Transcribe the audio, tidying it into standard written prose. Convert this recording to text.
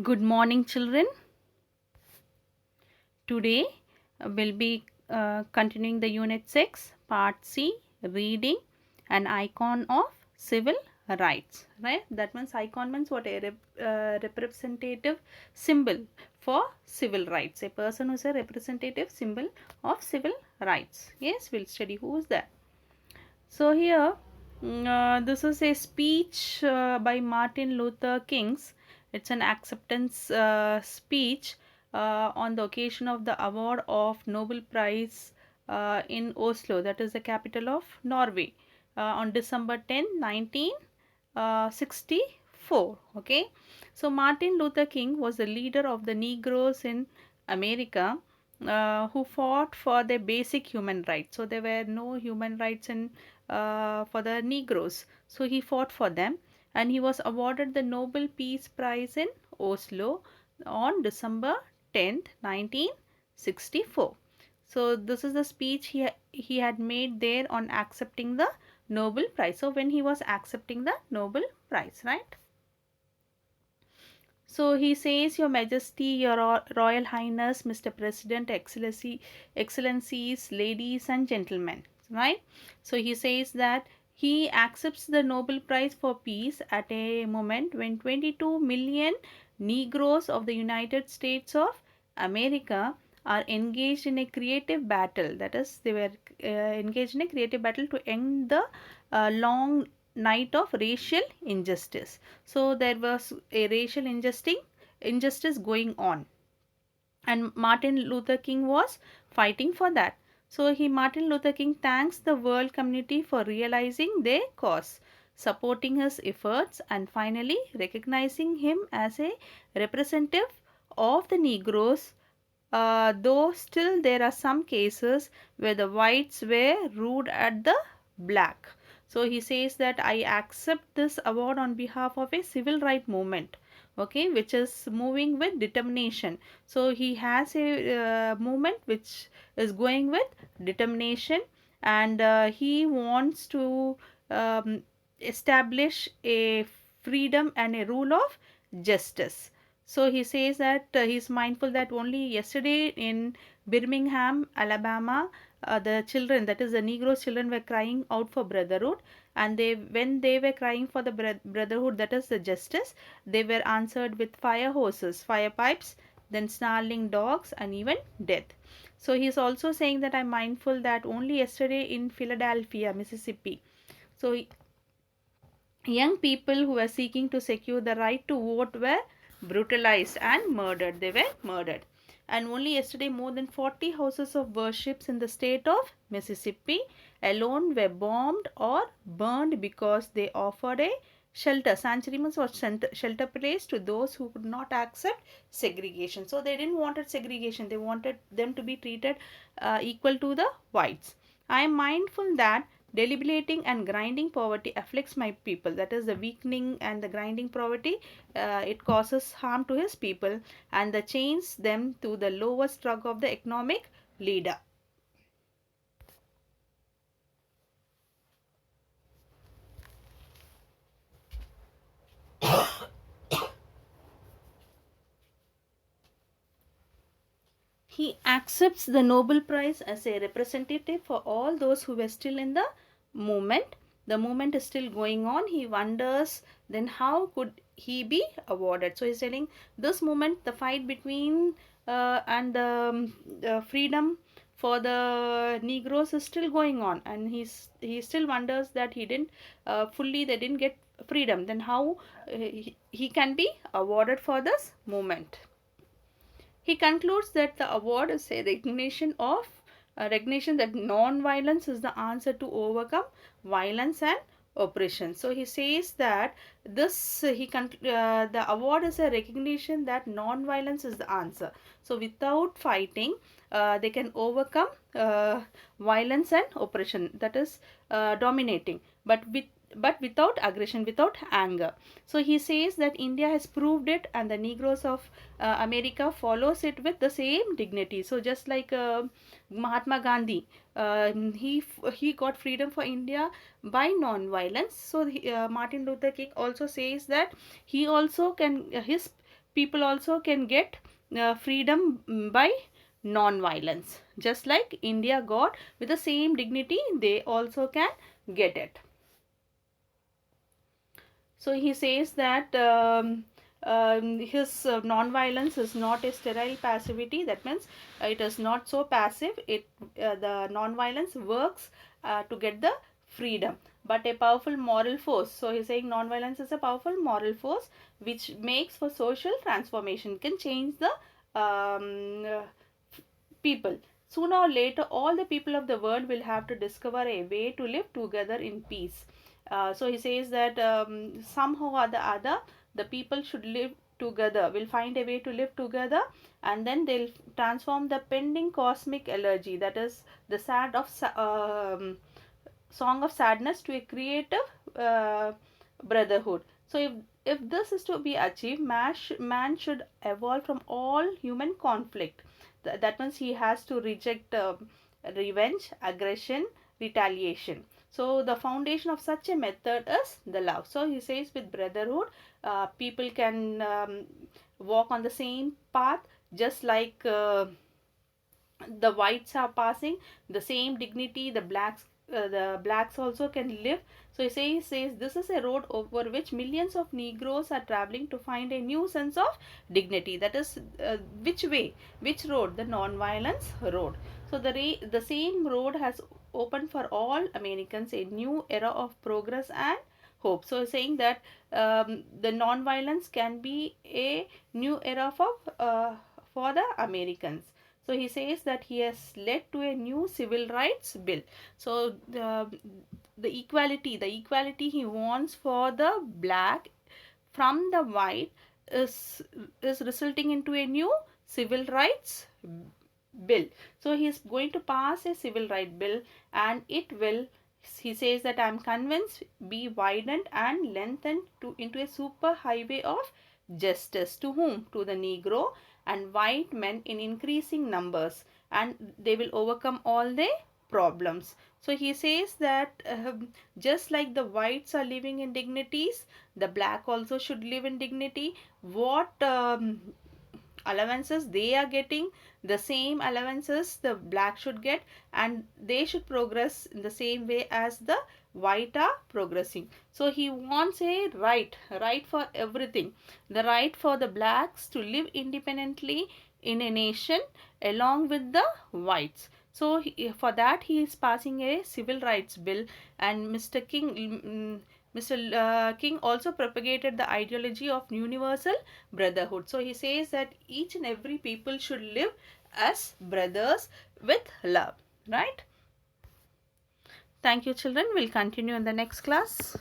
Good morning, children. Today we'll be continuing the Unit 6, Part C, Reading, an icon of civil rights. Right? That means icon means what? Representative symbol for civil rights. A person who is a representative symbol of civil rights. Yes, we'll study who is that. So here, this is a speech by Martin Luther King's. It's an acceptance speech on the occasion of the award of Nobel Prize in Oslo, that is the capital of Norway, on December 10, 1964. Okay, so Martin Luther King was the leader of the Negroes in America who fought for their basic human rights. So there were no human rights in for the Negroes. So he fought for them and he was awarded the Nobel Peace Prize in Oslo on December 10th, 1964. So this is the speech he had made there on accepting the Nobel Prize. So when he was accepting the Nobel Prize, right? So he says, Your Majesty, Your Royal Highness, Mr. President, Excellencies, ladies and gentlemen, right? So he says that he accepts the Nobel Prize for Peace at a moment when 22 million Negroes of the United States of America are engaged in a creative battle. That is, they were engaged in a creative battle to end the long night of racial injustice. So there was a racial injustice going on, and Martin Luther King was fighting for that. So Martin Luther King thanks the world community for realizing their cause, supporting his efforts, and finally recognizing him as a representative of the Negroes. Though still there are some cases where the whites were rude at the black. So he says that I accept this award on behalf of a civil right movement, okay, which is moving with determination. So he has a movement which is going with determination, and he wants to establish a freedom and a rule of justice. So he says that he's mindful that only yesterday in Birmingham, Alabama, the children, that is the Negro children, were crying out for brotherhood, and when they were crying for the brotherhood, that is the justice, they were answered with fire hoses, fire pipes, then snarling dogs, and even death. So he is also saying that I'm mindful that only yesterday in Philadelphia, Mississippi, so young people who were seeking to secure the right to vote were brutalized and murdered. They were murdered. And only yesterday, more than 40 houses of worships in the state of Mississippi alone were bombed or burned because they offered a shelter. Sanctuary means was shelter place to those who could not accept segregation. So they didn't wanted segregation. They wanted them to be treated equal to the whites. I am mindful that deliberating and grinding poverty afflicts my people. That is the weakening and the grinding poverty. It causes harm to his people and the chains them to the lowest rung of the economic leader. He accepts the Nobel Prize as a representative for all those who were still in the movement. The movement is still going on. He wonders then how could he be awarded. So he's telling this movement, the fight between and the freedom for the Negroes is still going on, and he still wonders that he didn't they didn't get freedom. Then how he can be awarded for this movement. He concludes that the award is a recognition that non-violence is the answer to overcome violence and oppression. So he says that the award is a recognition that non-violence is the answer. So without fighting, they can overcome violence and oppression, that is dominating, but without aggression, without anger. So he says that India has proved it, and the Negroes of America follows it with the same dignity. So just like Mahatma Gandhi, he got freedom for India by non-violence. So Martin Luther King also says that he also can his people also can get freedom by non-violence. Just like India got with the same dignity, they also can get it. So he says that his non-violence is not a sterile passivity. That means it is not so passive. The non-violence works to get the freedom, but a powerful moral force. So he's saying non-violence is a powerful moral force which makes for social transformation, can change the people. Sooner or later, all the people of the world will have to discover a way to live together in peace. So he says that somehow or the other, the people should live together, will find a way to live together, and then they'll transform the pending cosmic elegy, that is the song of sadness, to a creative brotherhood. So if this is to be achieved, man should evolve from all human conflict. That means he has to reject revenge, aggression, retaliation. So the foundation of such a method is the love. So he says with brotherhood, people can walk on the same path, just like the whites are passing the same dignity, the blacks also can live. So he says this is a road over which millions of Negroes are traveling to find a new sense of dignity. That is which way, which road? The non-violence road. So the same road has opened for all Americans a new era of progress and hope. So saying that the non-violence can be a new era for the Americans. So he says that he has led to a new civil rights bill. So the equality he wants for the black from the white is resulting into a new civil rights bill. So he is going to pass a civil right bill, and it will, he says that I am convinced, be widened and lengthened into a super highway of justice. To whom? To the Negro and white men in increasing numbers, and they will overcome all their problems. So he says that just like the whites are living in dignities, the black also should live in dignity. What allowances they are getting, the same allowances the black should get, and they should progress in the same way as the white are progressing. So he wants a right for everything, the right for the blacks to live independently in a nation along with the whites. So for that he is passing a civil rights bill. And Mr. King also propagated the ideology of universal brotherhood. So he says that each and every people should live as brothers with love, right? Thank you, children. We'll continue in the next class.